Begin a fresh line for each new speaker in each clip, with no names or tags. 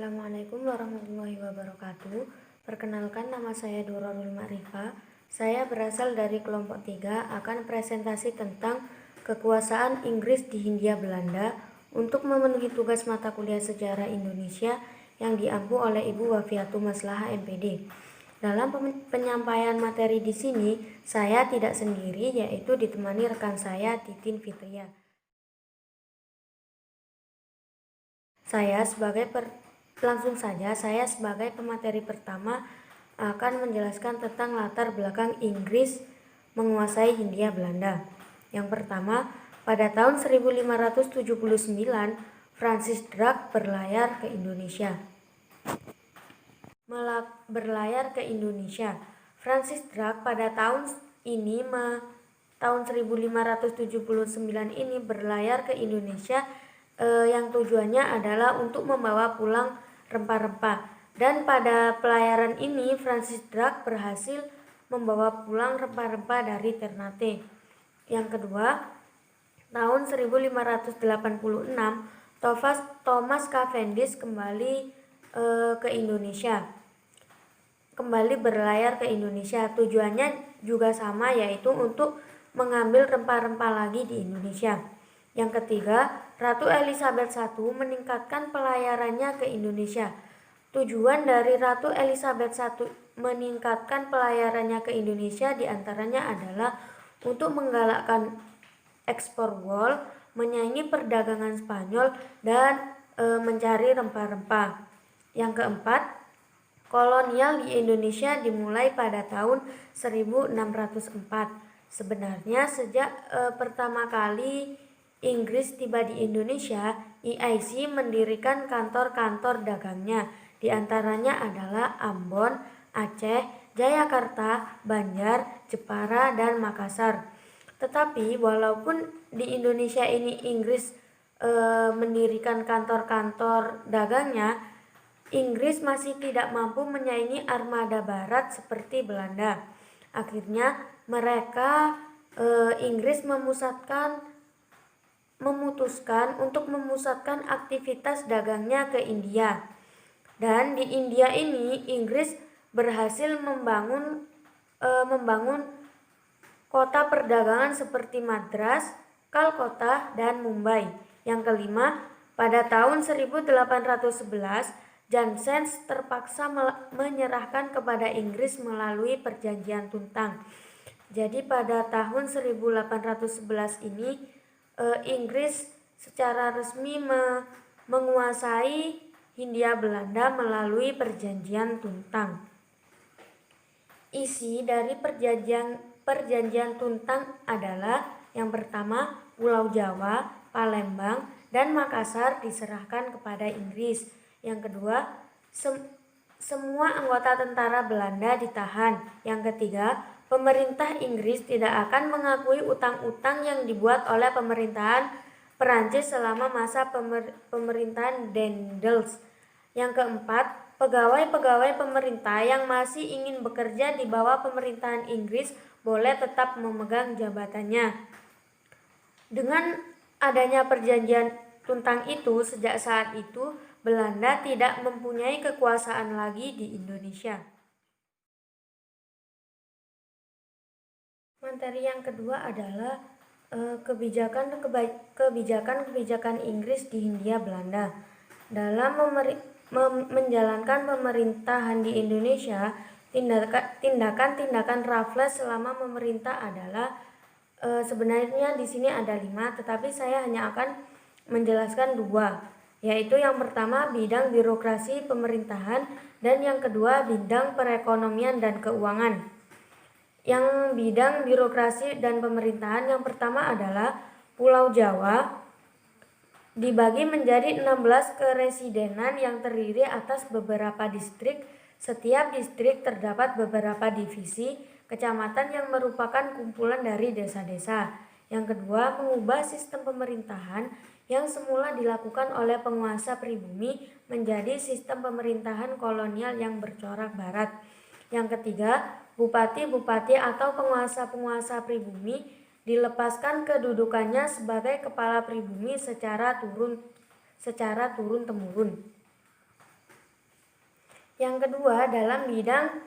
Assalamualaikum warahmatullahi wabarakatuh. Perkenalkan, nama saya Durrul Ma'rifah. Saya berasal dari kelompok 3, akan presentasi tentang kekuasaan Inggris di Hindia Belanda untuk memenuhi tugas mata kuliah sejarah Indonesia yang diampu oleh Ibu Wafiatul Maslahah MPD. Dalam penyampaian materi di sini, saya tidak sendiri, yaitu ditemani rekan saya Titin Fitria. Saya sebagai pemateri pertama akan menjelaskan tentang latar belakang Inggris menguasai Hindia Belanda. Yang pertama, pada tahun 1579, Francis Drake berlayar ke Indonesia. Francis Drake pada tahun 1579 ini berlayar ke Indonesia yang tujuannya adalah untuk membawa pulang rempah-rempah. Dan pada pelayaran ini Francis Drake berhasil membawa pulang rempah-rempah dari Ternate. Yang kedua, tahun 1586 Thomas Cavendish kembali berlayar ke Indonesia. Tujuannya juga sama, yaitu untuk mengambil rempah-rempah lagi di Indonesia. Yang ketiga, Ratu Elizabeth I meningkatkan pelayarannya ke Indonesia. Tujuan dari Ratu Elizabeth I meningkatkan pelayarannya ke Indonesia diantaranya adalah untuk menggalakkan ekspor wool, menyaingi perdagangan Spanyol, dan mencari rempah-rempah. Yang keempat, kolonial di Indonesia dimulai pada tahun 1604. Sebenarnya sejak pertama kali Inggris tiba di Indonesia, EIC mendirikan kantor-kantor dagangnya. Di antaranya adalah Ambon, Aceh, Jayakarta, Banjar, Jepara, dan Makassar. Tetapi walaupun di Indonesia ini Inggris mendirikan kantor-kantor dagangnya, Inggris masih tidak mampu menyaingi armada barat seperti Belanda. Akhirnya Inggris memutuskan untuk memusatkan aktivitas dagangnya ke India. Dan di India ini Inggris berhasil membangun kota perdagangan seperti Madras, Kalkota, dan Mumbai. Yang kelima, pada tahun 1811 Jansen terpaksa menyerahkan kepada Inggris melalui perjanjian Tuntang. Jadi pada tahun 1811 ini Inggris secara resmi menguasai Hindia Belanda melalui perjanjian Tuntang. Isi dari perjanjian Tuntang adalah yang pertama, Pulau Jawa, Palembang, dan Makassar diserahkan kepada Inggris. Yang kedua, semua anggota tentara Belanda ditahan. Yang ketiga, pemerintah Inggris tidak akan mengakui utang-utang yang dibuat oleh pemerintahan Perancis selama masa pemerintahan Daendels. Yang keempat, pegawai-pegawai pemerintah yang masih ingin bekerja di bawah pemerintahan Inggris boleh tetap memegang jabatannya. Dengan adanya perjanjian Tuntang itu, sejak saat itu Belanda tidak mempunyai kekuasaan lagi di Indonesia. Materi yang kedua adalah kebijakan Inggris di Hindia Belanda. Dalam menjalankan pemerintahan di Indonesia, tindakan-tindakan Raffles selama memerintah adalah sebenarnya di sini ada 5, tetapi saya hanya akan menjelaskan 2, yaitu yang pertama bidang birokrasi pemerintahan dan yang kedua bidang perekonomian dan keuangan. Yang bidang birokrasi dan pemerintahan yang pertama adalah Pulau Jawa dibagi menjadi 16 keresidenan yang terdiri atas beberapa distrik. Setiap distrik terdapat beberapa divisi kecamatan yang merupakan kumpulan dari desa-desa. Yang kedua, mengubah sistem pemerintahan yang semula dilakukan oleh penguasa pribumi menjadi sistem pemerintahan kolonial yang bercorak barat. Yang ketiga, bupati-bupati atau penguasa-penguasa pribumi dilepaskan kedudukannya sebagai kepala pribumi secara turun-temurun. Yang kedua dalam bidang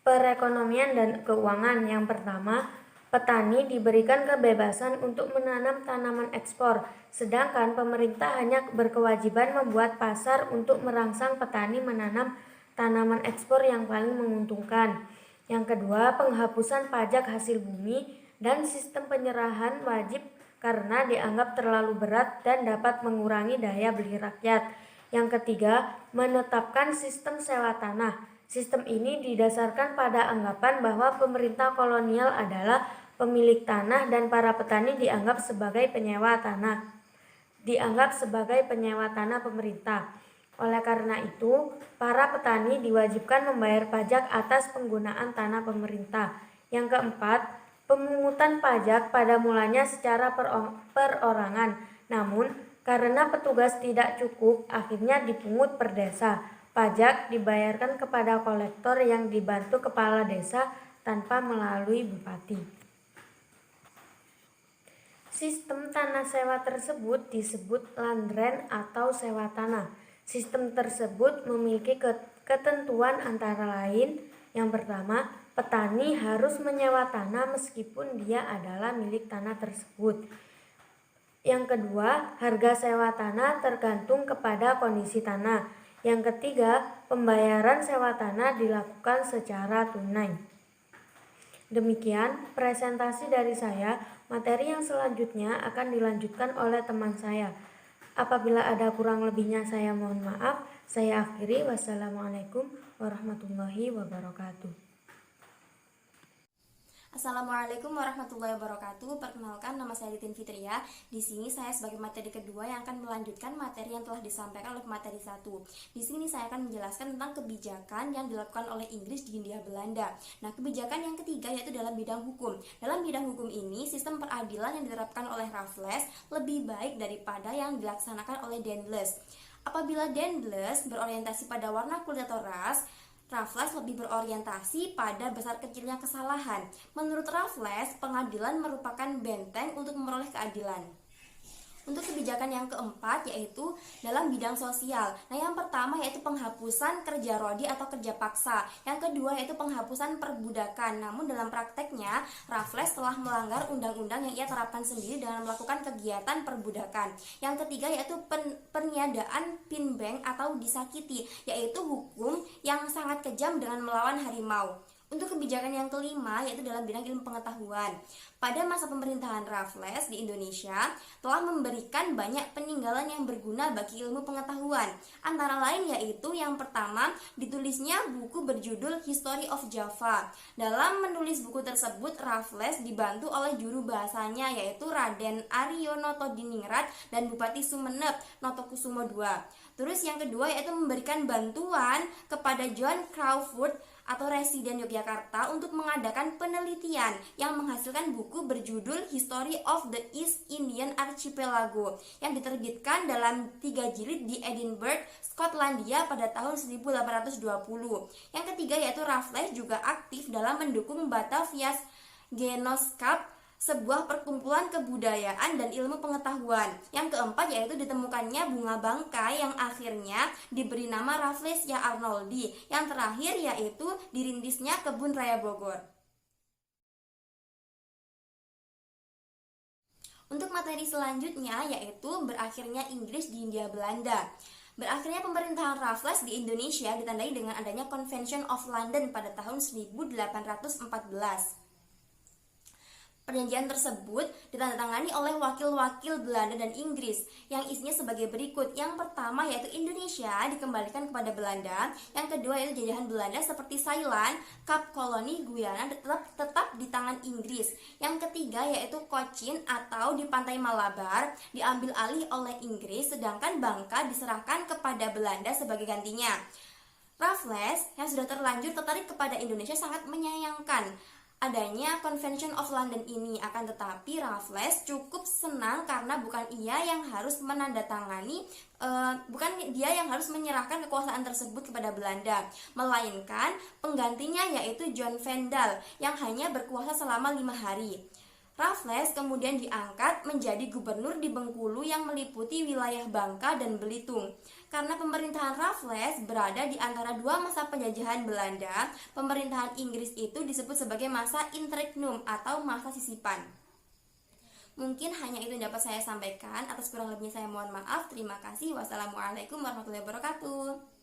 perekonomian dan keuangan. Yang pertama, petani diberikan kebebasan untuk menanam tanaman ekspor, sedangkan pemerintah hanya berkewajiban membuat pasar untuk merangsang petani menanam tanaman ekspor yang paling menguntungkan. Yang kedua, penghapusan pajak hasil bumi dan sistem penyerahan wajib karena dianggap terlalu berat dan dapat mengurangi daya beli rakyat. Yang ketiga, menetapkan sistem sewa tanah. Sistem ini didasarkan pada anggapan bahwa pemerintah kolonial adalah pemilik tanah dan para petani dianggap sebagai penyewa tanah. Pemerintah. Oleh karena itu, para petani diwajibkan membayar pajak atas penggunaan tanah pemerintah. Yang keempat, pemungutan pajak pada mulanya secara perorangan. Namun, karena petugas tidak cukup, akhirnya dipungut per desa. Pajak dibayarkan kepada kolektor yang dibantu kepala desa tanpa melalui bupati. Sistem tanah sewa tersebut disebut landrent atau sewa tanah. Sistem tersebut memiliki ketentuan antara lain. Yang pertama, petani harus menyewa tanah meskipun dia adalah milik tanah tersebut. Yang kedua, harga sewa tanah tergantung kepada kondisi tanah. Yang ketiga, pembayaran sewa tanah dilakukan secara tunai. Demikian presentasi dari saya. Materi yang selanjutnya akan dilanjutkan oleh teman saya. Apabila ada kurang lebihnya saya mohon maaf. Saya akhiri. Wassalamualaikum warahmatullahi wabarakatuh.
Assalamualaikum warahmatullahi wabarakatuh. Perkenalkan, nama saya Titin Fitria. Di sini saya sebagai materi kedua yang akan melanjutkan materi yang telah disampaikan oleh materi 1. Di sini saya akan menjelaskan tentang kebijakan yang dilakukan oleh Inggris di Hindia Belanda. Nah, kebijakan yang ketiga yaitu dalam bidang hukum. Dalam bidang hukum ini, sistem peradilan yang diterapkan oleh Raffles lebih baik daripada yang dilaksanakan oleh Danells. Apabila Danells berorientasi pada warna kulit atau ras, Raffles lebih berorientasi pada besar kecilnya kesalahan. Menurut Raffles, pengadilan merupakan benteng untuk memperoleh keadilan. Untuk kebijakan yang keempat yaitu dalam bidang sosial. Nah, yang pertama yaitu penghapusan kerja rodi atau kerja paksa. Yang kedua yaitu penghapusan perbudakan. Namun dalam prakteknya, Raffles telah melanggar undang-undang yang ia terapkan sendiri dengan melakukan kegiatan perbudakan. Yang ketiga yaitu peniadaan pinbang atau disakiti, yaitu hukum yang sangat kejam dengan melawan harimau. Untuk kebijakan yang kelima yaitu dalam bidang ilmu pengetahuan. Pada masa pemerintahan Raffles di Indonesia telah memberikan banyak peninggalan yang berguna bagi ilmu pengetahuan. Antara lain yaitu yang pertama, ditulisnya buku berjudul History of Java. Dalam menulis buku tersebut, Raffles dibantu oleh juru bahasanya yaitu Raden Aryo Notodiningrat dan Bupati Sumeneb Notokusumo II. Terus yang kedua yaitu memberikan bantuan kepada John Crawford atau residen Yogyakarta untuk mengadakan penelitian yang menghasilkan buku berjudul History of the East Indian Archipelago yang diterbitkan dalam 3 jilid di Edinburgh, Skotlandia pada tahun 1820. Yang ketiga yaitu Raffles juga aktif dalam mendukung Batavia's Genootschap, sebuah perkumpulan kebudayaan dan ilmu pengetahuan. Yang keempat yaitu ditemukannya bunga bangkai yang akhirnya diberi nama Rafflesia arnoldi. Yang terakhir yaitu dirindisnya kebun raya Bogor. Untuk materi selanjutnya yaitu berakhirnya Inggris di Hindia Belanda. Berakhirnya pemerintahan Raffles di Indonesia ditandai dengan adanya Convention of London pada tahun 1814. Perjanjian tersebut ditandatangani oleh wakil-wakil Belanda dan Inggris yang isinya sebagai berikut. Yang pertama yaitu Indonesia dikembalikan kepada Belanda. Yang kedua yaitu jajahan Belanda seperti Ceylon, Kap Koloni, Guyana tetap di tangan Inggris. Yang ketiga yaitu Cochin atau di pantai Malabar diambil alih oleh Inggris, sedangkan Bangka diserahkan kepada Belanda sebagai gantinya. Raffles yang sudah terlanjur tertarik kepada Indonesia sangat menyayangkan adanya Convention of London ini, akan tetapi Raffles cukup senang karena bukan dia yang harus menandatangani, bukan dia yang harus menyerahkan kekuasaan tersebut kepada Belanda, melainkan penggantinya yaitu John Vandal yang hanya berkuasa selama 5 hari. Raffles kemudian diangkat menjadi gubernur di Bengkulu yang meliputi wilayah Bangka dan Belitung. Karena pemerintahan Raffles berada di antara dua masa penjajahan Belanda, pemerintahan Inggris itu disebut sebagai masa interregnum atau masa sisipan. Mungkin hanya itu yang dapat saya sampaikan. Atas kurang lebihnya saya mohon maaf. Terima kasih. Wassalamualaikum warahmatullahi wabarakatuh.